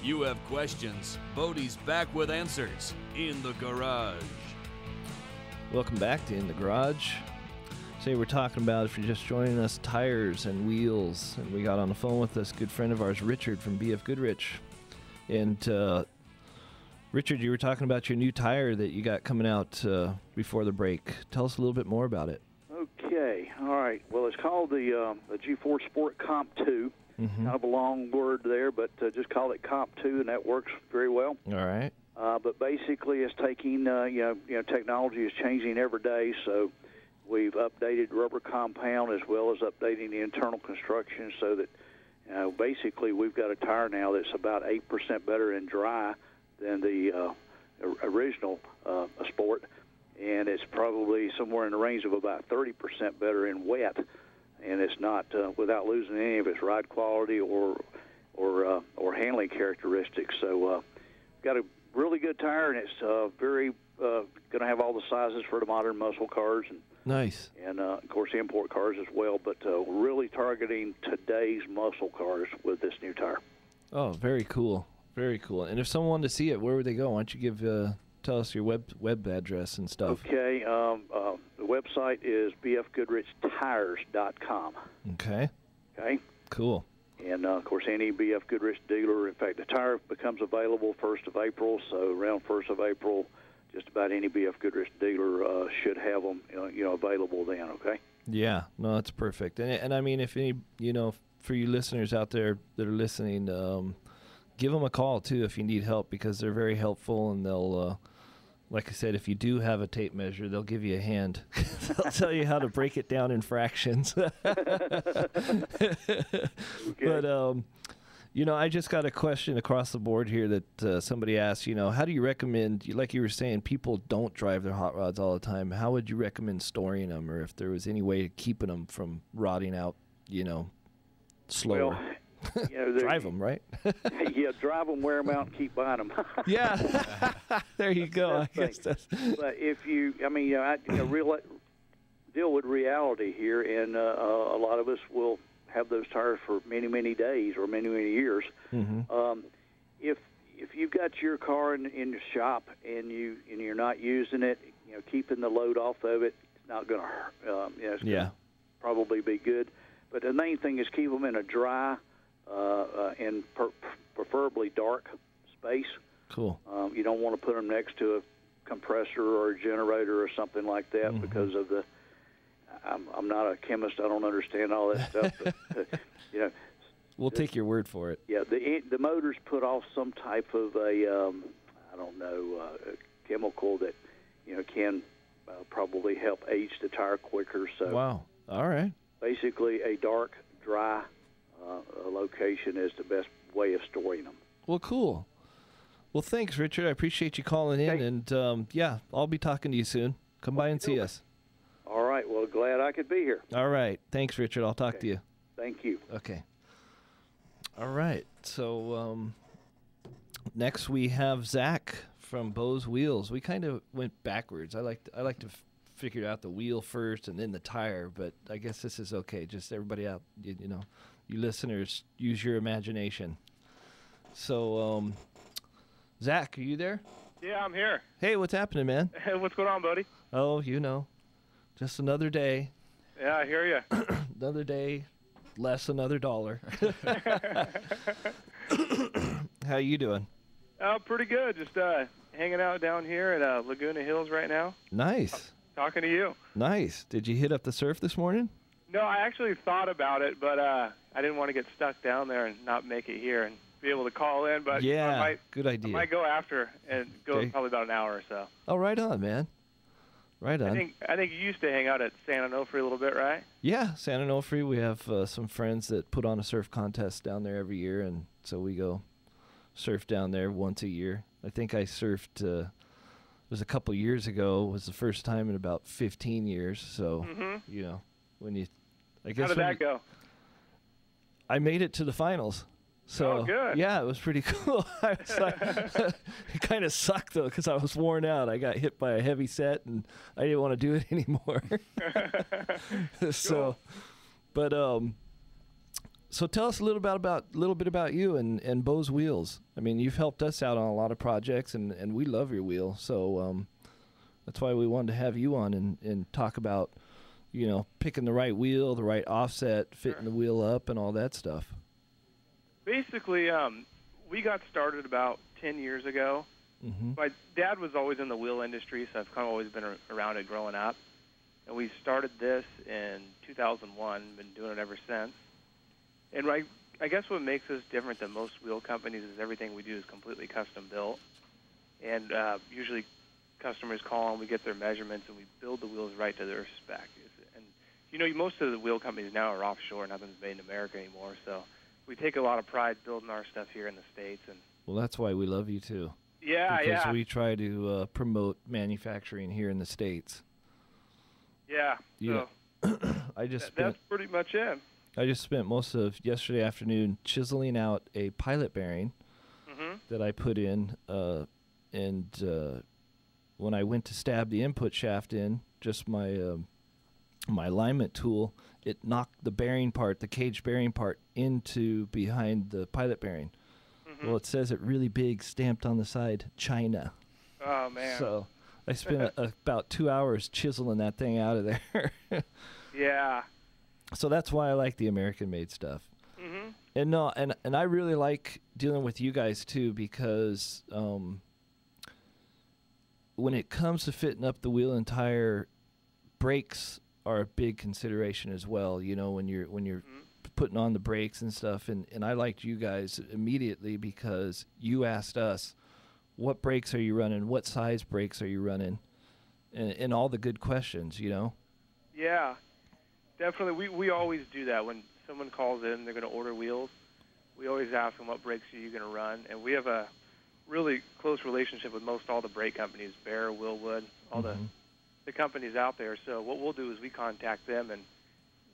you have questions, Bodie's back with answers in the garage. Welcome back to In the Garage. Today we're talking about, if you're just joining us, tires and wheels. And we got on the phone with this good friend of ours, Richard from BF Goodrich. And Richard, you were talking about your new tire that you got coming out before the break. Tell us a little bit more about it. Okay, all right. Well, it's called the G4 Sport Comp 2. Kind of a long word there, but just call it Comp 2, and that works very well. All right. But basically, it's taking technology is changing every day, so we've updated rubber compound as well as updating the internal construction, so that basically we've got a tire now that's about 8% better in dry than the original Sport, and it's probably somewhere in the range of about 30% better in wet. And it's not without losing any of its ride quality or handling characteristics. So, got a really good tire, and it's very going to have all the sizes for the modern muscle cars, and nice, and of course import cars as well. But really targeting today's muscle cars with this new tire. Oh, very cool, very cool. And if someone wanted to see it, where would they go? Why don't you tell us your web address and stuff? Okay, the website is bfgoodrichtires.com. Okay. Okay. Cool. And, of course, any BF Goodrich dealer, in fact, the tire becomes available 1st of April, so around 1st of April, just about any BF Goodrich dealer should have them, available then, okay? Yeah, no, that's perfect. And I mean, if any, for you listeners out there that are listening, give them a call, too, if you need help, because they're very helpful, and they'll, like I said, if you do have a tape measure, they'll give you a hand. They'll tell you how to break it down in fractions. Okay. But, I just got a question across the board here that somebody asked, how do you recommend, like you were saying, people don't drive their hot rods all the time. How would you recommend storing them, or if there was any way of keeping them from rotting out, slower? Well, drive them, right? Yeah, drive them, wear them out, and keep buying them. Yeah, there you go. I guess that's. But if you, deal with reality here, and a lot of us will have those tires for many, many days or many, many years. Mm-hmm. If you've got your car in your shop and you're not using it, keeping the load off of it, it's not going to hurt. It's gonna probably be good. But the main thing is keep them in a dry and preferably dark space. Cool. You don't want to put them next to a compressor or a generator or something like that because of the. I'm not a chemist. I don't understand all that stuff. But, we'll take your word for it. Yeah, the motors put off some type of a chemical that can probably help age the tire quicker. So wow. All right. Basically, a dark, dry location is the best way of storing them. Well, cool. Well, thanks, Richard. I appreciate you calling in, and I'll be talking to you soon. Come by and see us. All right. Well, glad I could be here. All right. Thanks, Richard. I'll talk to you. Thank you. Okay. All right. So next we have Zach from Bo's Wheels. We kind of went backwards. I like to figure out the wheel first and then the tire, but I guess this is okay. Just everybody out, you listeners, use your imagination. So, Zach, are you there? Yeah, I'm here. Hey, what's happening, man? What's going on, buddy? Oh, just another day. Yeah, I hear you. Another day, less another $1. How you doing? Oh, pretty good. Just hanging out down here at Laguna Hills right now. Nice. Talking to you. Nice. Did you hit up the surf this morning? No, I actually thought about it, but I didn't want to get stuck down there and not make it here and be able to call in. But yeah, good idea. I might go after and go probably about an hour or so. Oh, right on, man. Right on. I think you used to hang out at San Onofre a little bit, right? Yeah, San Onofre. We have some friends that put on a surf contest down there every year, and so we go surf down there once a year. I think I surfed. It was a couple years ago. It was the first time in about 15 years. So when you, I guess. How did that go? I made it to the finals. So good. Yeah, it was pretty cool. I was like, it kind of sucked though because I was worn out. I got hit by a heavy set and I didn't want to do it anymore. So, but So tell us a little bit about you and Bo's Wheels. I mean, you've helped us out on a lot of projects, and we love your wheel. So that's why we wanted to have you on and talk about, you know, picking the right wheel, the right offset, fitting the wheel up, and all that stuff. Basically, we got started about 10 years ago. Mm-hmm. My dad was always in the wheel industry, so I've kind of always been around it growing up. And we started this in 2001, been doing it ever since. And I guess what makes us different than most wheel companies is everything we do is completely custom built. And usually customers call and we get their measurements and we build the wheels right to their spec. And, you know, most of the wheel companies now are offshore. Nothing's made in America anymore. So we take a lot of pride building our stuff here in the States. And well, that's why we love you, too. Yeah, because we try to promote manufacturing here in the States. Yeah, so that's pretty much it. I just spent most of yesterday afternoon chiseling out a pilot bearing that I put in, and when I went to stab the input shaft in, just my my alignment tool, it knocked the bearing part, the cage bearing part, into behind the pilot bearing. Well, it says it really big, stamped on the side, China. Oh, man. So I spent about 2 hours chiseling that thing out of there. Yeah. So that's why I like the American-made stuff. And no, and I really like dealing with you guys too, because when it comes to fitting up the wheel and tire, brakes are a big consideration as well. You know, when you're putting on the brakes and stuff, and I liked you guys immediately because you asked us, what brakes are you running? What size brakes are you running? And all the good questions, you know? Yeah, definitely. We always do that. When someone calls in, they're going to order wheels, we always ask them what brakes are you going to run. And we have a really close relationship with most all the brake companies, Bear, Willwood, all the companies out there. So what we'll do is we contact them and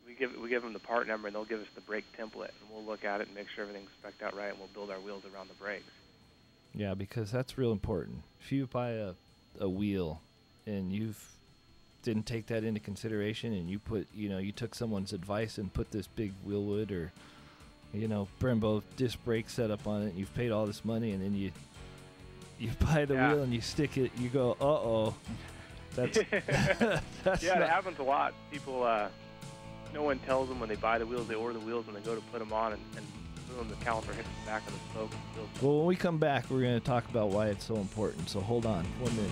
we give them the part number, and they'll give us the brake template, and we'll look at it and make sure everything's spec'd out right, and we'll build our wheels around the brakes. Yeah, because that's real important. If you buy a wheel and you didn't take that into consideration, and you took someone's advice and put this big Willwood or, you know, Brembo disc brake setup on it, and you've paid all this money, and then you buy the wheel and you stick it, you go, uh-oh. That's, that's it happens a lot. People, no one tells them when they buy the wheels, they order the wheels, and they go to put them on, and boom, the caliper hits the back of the spoke. Well, when we come back, we're going to talk about why it's so important. So hold on 1 minute.